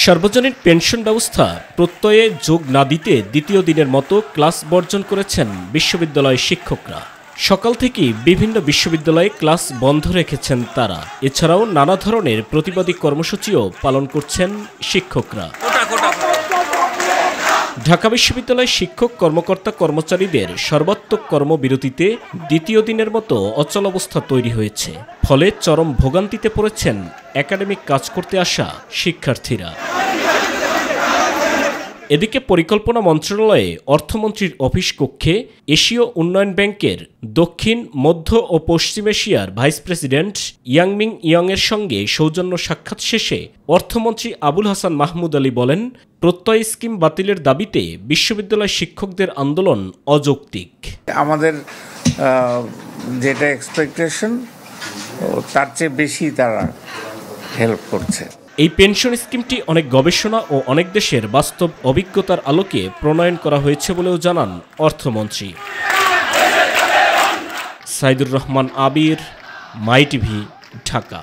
সার্বজনীন পেনশন ব্যবস্থা প্রত্যয়ে যোগ না দিতে দ্বিতীয় দিনের মতো ক্লাস বর্জন করেছেন বিশ্ববিদ্যালয়ের শিক্ষকরা। সকাল থেকেই বিভিন্ন বিশ্ববিদ্যালয়ে ক্লাস বন্ধ রেখেছেন তারা। এছাড়াও নানা ধরনের প্রতিবাদী কর্মসূচিও পালন করছেন শিক্ষকরা। ঢাকা বিশ্ববিদ্যালয়ের শিক্ষক কর্মকর্তা কর্মচারীদের সর্বাত্মক কর্মবিরতিতে দ্বিতীয় দিনের মতো অচলাবস্থা তৈরি হয়েছে। ফলে চরম ভোগান্তিতে পড়েছেন একাডেমিক কাজ করতে আসা শিক্ষার্থীরা। এদিকে পরিকল্পনা মন্ত্রণালয়ে অর্থমন্ত্রীর অফিস কক্ষে এশীয় উন্নয়ন ব্যাংকের দক্ষিণ, মধ্য ও পশ্চিম এশিয়ার ভাইস প্রেসিডেন্ট ইয়াংমিং ইয়ংয়ের সঙ্গে সৌজন্য সাক্ষাৎ শেষে অর্থমন্ত্রী আবুল হাসান মাহমুদ আলী বলেন, প্রত্যয় স্কিম বাতিলের দাবিতে বিশ্ববিদ্যালয় শিক্ষকদের আন্দোলন অযৌক্তিক। আমাদের যেটা এক্সপেকটেশন তার চেয়ে বেশি তারা হেল্প করছে। এই পেনশন স্কিমটি অনেক গবেষণা ও অনেক দেশের বাস্তব অভিজ্ঞতার আলোকে প্রণয়ন করা হয়েছে বলেও জানান অর্থমন্ত্রী। সাইদুর রহমান আবির, মাই টিভি, ঢাকা।